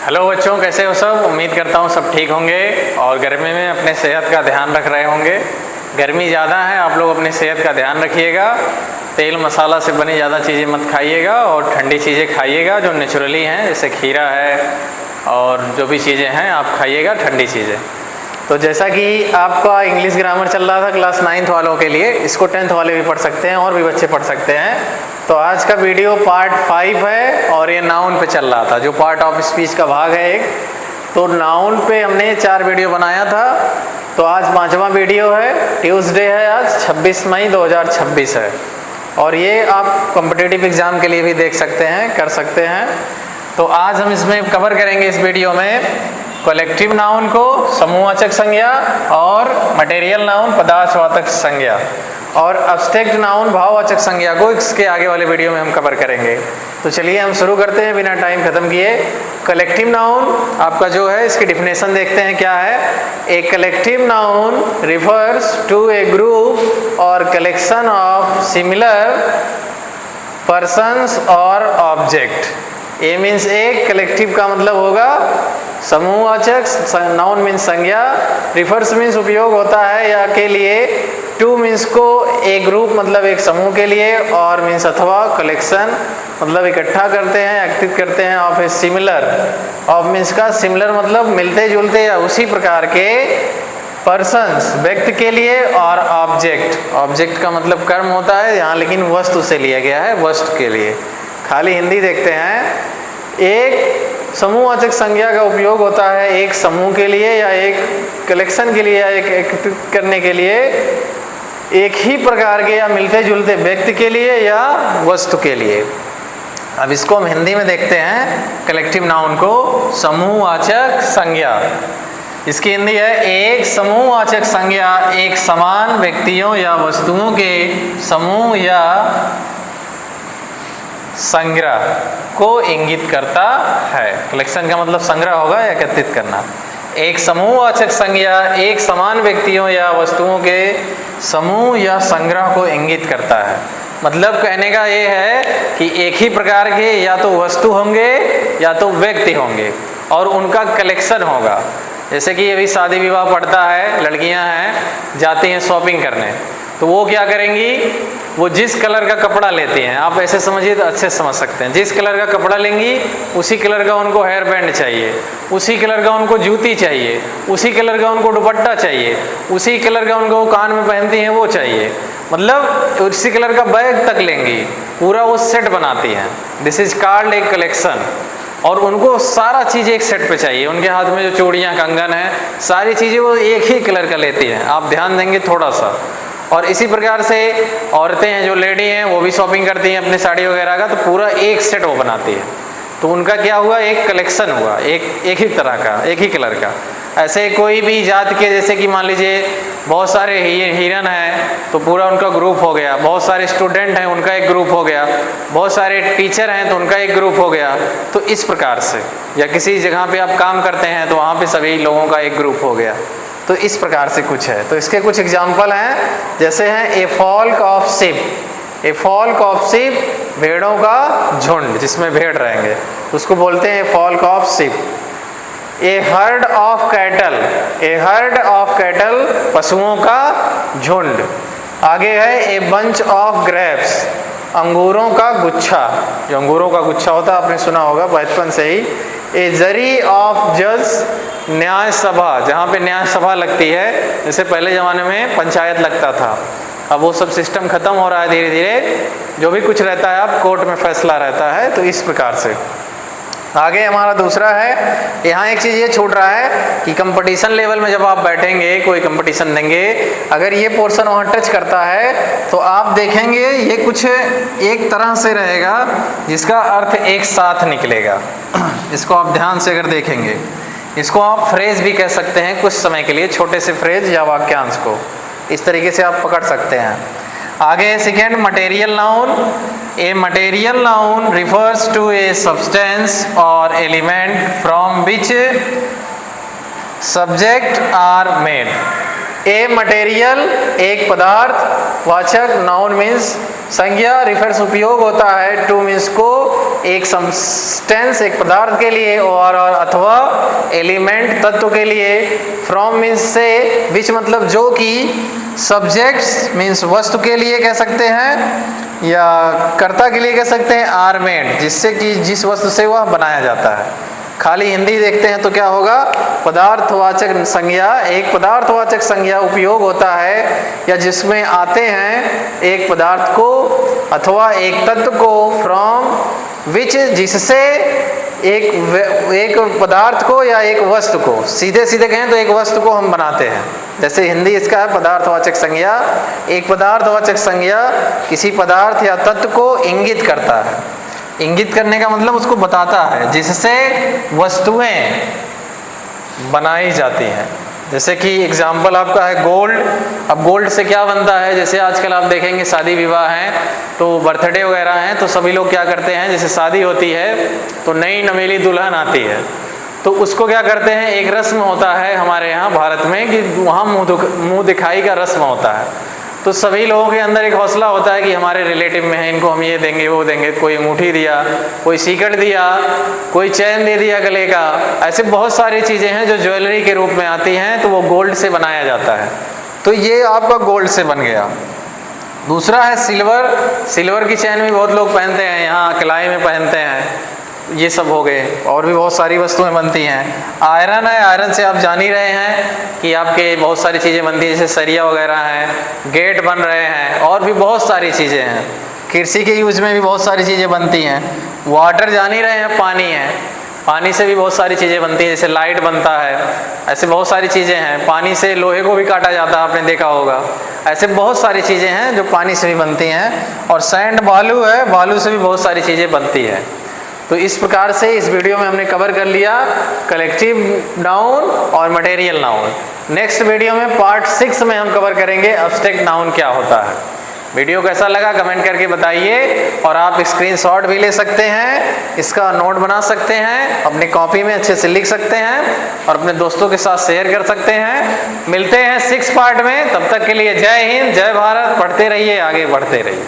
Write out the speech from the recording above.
Hello बच्चों, कैसे हो सब। उम्मीद करता हूँ सब ठीक होंगे और गर्मी में अपने सेहत का ध्यान रख रहे होंगे। गर्मी ज़्यादा है, आप लोग अपनी सेहत का ध्यान रखिएगा। तेल मसाला से बनी ज़्यादा चीज़ें मत खाइएगा और ठंडी चीज़ें खाइएगा जो नेचुरली हैं, जैसे खीरा है और जो भी चीज़ें हैं आप खाइएगा ठंडी चीज़ें। तो जैसा कि आपका इंग्लिश ग्रामर चल रहा था क्लास 9th वालों के लिए, इसको 10th वाले भी पढ़ सकते हैं और भी बच्चे पढ़ सकते हैं। तो आज का वीडियो पार्ट 5 है और ये नाउन पे चल रहा था, जो पार्ट ऑफ स्पीच का भाग है एक। तो नाउन पे हमने 4 वीडियो बनाया था, तो आज 5वां वीडियो है। ट्यूसडे है, आज 26 मई 2026 है और ये आप कॉम्पिटिटिव एग्ज़ाम के लिए भी देख सकते हैं, कर सकते हैं। तो आज हम इसमें कवर करेंगे इस वीडियो में कलेक्टिव नाउन को, समूहवाचक संज्ञा, और मटेरियल नाउन पदार्थवाचक संज्ञा, और अब्स्ट्रैक्ट नाउन भाववाचक संज्ञा को इसके आगे वाले वीडियो में हम कवर करेंगे। तो चलिए हम शुरू करते हैं बिना टाइम खत्म किए। कलेक्टिव नाउन आपका जो है, इसकी डिफिनेशन देखते हैं क्या है। A collective noun refers to a group और कलेक्शन ऑफ सिमिलर पर्सन्स और ऑब्जेक्ट। ए मीन्स एक, कलेक्टिव का मतलब होगा समूहवाचक, नाउन मीन्स संज्ञा, रिफर्स मीन्स उपयोग होता है या के लिए, टू मीन्स को, एक ग्रुप मतलब एक समूह के लिए, और मीन्स अथवा, कलेक्शन मतलब इकट्ठा करते हैं, एकत्रित करते हैं, of a similar, of means का, सिमिलर मतलब मिलते जुलते या उसी प्रकार के, पर्सन्स व्यक्ति के लिए, और ऑब्जेक्ट, ऑब्जेक्ट का मतलब कर्म होता है यहाँ, लेकिन वस्तु से लिया गया है, वस्तु के लिए। खाली हिंदी देखते हैं। एक समूहवाचक संज्ञा का उपयोग होता है एक समूह के लिए या एक कलेक्शन के लिए या एक एकत्रित करने के लिए, एक ही प्रकार के या मिलते जुलते व्यक्ति के लिए या वस्तु के लिए। अब इसको हम हिंदी में देखते हैं, कलेक्टिव नाउन को, समूहवाचक संज्ञा। इसकी हिंदी है, एक समूहवाचक संज्ञा एक समान व्यक्तियों या वस्तुओं के समूह या संग्रह को इंगित करता है। कलेक्शन का मतलब संग्रह होगा या एकत्रित करना। एक समूहवाचक संज्ञा एक समान व्यक्तियों या वस्तुओं के समूह या संग्रह को इंगित करता है। मतलब कहने का ये है कि एक ही प्रकार के या तो वस्तु होंगे या तो व्यक्ति होंगे और उनका कलेक्शन होगा। जैसे कि अभी शादी विवाह पड़ता है, लड़कियां हैं जाती हैं शॉपिंग करने, तो वो क्या करेंगी, वो जिस कलर का कपड़ा लेती हैं, आप ऐसे समझिए तो अच्छे समझ सकते हैं, जिस कलर का कपड़ा लेंगी उसी कलर का उनको हेयर बैंड चाहिए, उसी कलर का उनको जूती चाहिए, उसी कलर का उनको दुपट्टा चाहिए, उसी कलर का उनको कान में पहनती हैं वो चाहिए, मतलब उसी कलर का बैग तक लेंगी, पूरा वो सेट बनाती हैं। This is called a collection. और उनको सारा चीज़ एक सेट पे चाहिए, उनके हाथ में जो चूड़ियाँ, कंगन है, सारी चीज़ें वो एक ही कलर का लेती हैं। आप ध्यान देंगे थोड़ा सा। और इसी प्रकार से औरतें हैं, जो लेडी हैं, वो भी शॉपिंग करती हैं अपने साड़ी वगैरह का, तो पूरा एक सेट वो बनाती है। तो उनका क्या हुआ, एक कलेक्शन हुआ, एक ही तरह का, एक ही कलर का। ऐसे कोई भी जात के, जैसे कि मान लीजिए बहुत सारे हिरन हैं तो पूरा उनका ग्रुप हो गया, बहुत सारे स्टूडेंट हैं उनका एक ग्रुप हो गया, बहुत सारे टीचर हैं तो उनका एक ग्रुप हो गया। तो इस प्रकार से, या किसी जगह पे आप काम करते हैं तो वहाँ पे सभी लोगों का एक ग्रुप हो गया। तो इस प्रकार से कुछ है। तो इसके कुछ एग्जाम्पल हैं, जैसे हैं a flock of sheep. A flock of sheep, भेड़ों का झुंड जिसमें भेड़ रहेंगे, उसको बोलते हैं a flock of sheep. A herd of cattle, a herd of cattle, पशुओं का झुंड। आगे है ए बंच ऑफ ग्रेप्स, अंगूरों का गुच्छा, जो अंगूरों का गुच्छा होता है आपने सुना होगा बचपन से ही। ए जरी ऑफ जज, न्याय सभा, जहाँ पे न्याय सभा लगती है, जैसे पहले ज़माने में पंचायत लगता था, अब वो सब सिस्टम खत्म हो रहा है धीरे धीरे, जो भी कुछ रहता है अब कोर्ट में फैसला रहता है। तो इस प्रकार से आगे हमारा दूसरा है, यहाँ एक चीज़ ये छूट रहा है कि कंपटीशन लेवल में जब आप बैठेंगे, कोई कंपटीशन देंगे, अगर ये पोर्शन वहाँ टच करता है तो आप देखेंगे ये कुछ एक तरह से रहेगा जिसका अर्थ एक साथ निकलेगा। इसको आप ध्यान से अगर देखेंगे, इसको आप फ्रेज भी कह सकते हैं कुछ समय के लिए, छोटे से फ्रेज या वाक्यांश को इस तरीके से आप पकड़ सकते हैं। आगे second, material noun. A material noun refers to a substance और element from which subject are made. A material एक पदार्थ वाचक, नाउन मीन्स संज्ञा, रिफर्स उपयोग होता है, टू मीन्स को, एक सब्सटेंस एक पदार्थ के लिए, और अथवा एलिमेंट तत्व के लिए, फ्रॉम मीन्स से, विच मतलब जो कि, सब्जेक्ट्स मीन्स वस्तु के लिए कह सकते हैं या कर्ता के लिए कह सकते हैं, आर मेड जिससे कि जिस वस्तु से वह बनाया जाता है। खाली हिंदी देखते हैं तो क्या होगा, पदार्थवाचक संज्ञा एक पदार्थवाचक संज्ञा उपयोग होता है या जिसमें आते हैं एक पदार्थ को अथवा एक तत्व को, फ्रॉम विच जिससे, एक पदार्थ को या एक वस्तु को, सीधे सीधे कहें तो एक वस्तु को हम बनाते हैं। जैसे हिंदी इसका है पदार्थवाचक संज्ञा, एक पदार्थवाचक संज्ञा किसी पदार्थ या तत्व को इंगित करता है। इंगित करने का मतलब उसको बताता है जिससे वस्तुएं बनाई जाती हैं। जैसे कि एग्जाम्पल आपका है गोल्ड। अब गोल्ड से क्या बनता है, जैसे आजकल आप देखेंगे शादी विवाह हैं तो बर्थडे वगैरह हैं तो सभी लोग क्या करते हैं, जैसे शादी होती है तो नई नवेली दुल्हन आती है तो उसको क्या करते हैं, एक रस्म होता है हमारे यहाँ भारत में कि वहाँ मुँह दिखाई का रस्म होता है। तो सभी लोगों के अंदर एक हौसला होता है कि हमारे रिलेटिव में है, इनको हम ये देंगे वो देंगे, कोई अंगूठी दिया, कोई सीकड़ दिया, कोई चैन दे दिया गले का, ऐसे बहुत सारी चीज़ें हैं जो ज्वेलरी के रूप में आती हैं तो वो गोल्ड से बनाया जाता है। तो ये आपका गोल्ड से बन गया। दूसरा है सिल्वर। सिल्वर की चैन भी बहुत लोग पहनते हैं, यहाँ कलाई में पहनते हैं, ये सब हो गए। और भी बहुत सारी वस्तुएं बनती हैं। आयरन है, आयरन से आप जान ही रहे हैं कि आपके बहुत सारी चीज़ें बनती हैं, जैसे सरिया वगैरह हैं, गेट बन रहे हैं, और भी बहुत सारी चीज़ें हैं। कृषि के यूज में भी बहुत सारी चीज़ें बनती हैं। वाटर जान ही रहे हैं, पानी है, पानी से भी बहुत सारी चीज़ें बनती हैं, जैसे लाइट बनता है, ऐसे बहुत सारी चीज़ें हैं। पानी से लोहे को भी काटा जाता है, आपने देखा होगा। ऐसे बहुत सारी चीज़ें हैं जो पानी से भी बनती हैं। और सैंड बालू है, बालू से भी बहुत सारी चीज़ें बनती हैं। तो इस प्रकार से इस वीडियो में हमने कवर कर लिया कलेक्टिव नाउन और मटेरियल नाउन। नेक्स्ट वीडियो में पार्ट 6 में हम कवर करेंगे एब्स्ट्रैक्ट नाउन क्या होता है। वीडियो कैसा लगा कमेंट करके बताइए, और आप स्क्रीनशॉट भी ले सकते हैं, इसका नोट बना सकते हैं, अपनी कॉपी में अच्छे से लिख सकते हैं और अपने दोस्तों के साथ शेयर कर सकते हैं। मिलते हैं 6 पार्ट में, तब तक के लिए जय हिंद, जय भारत। पढ़ते रहिए, आगे बढ़ते रहिए।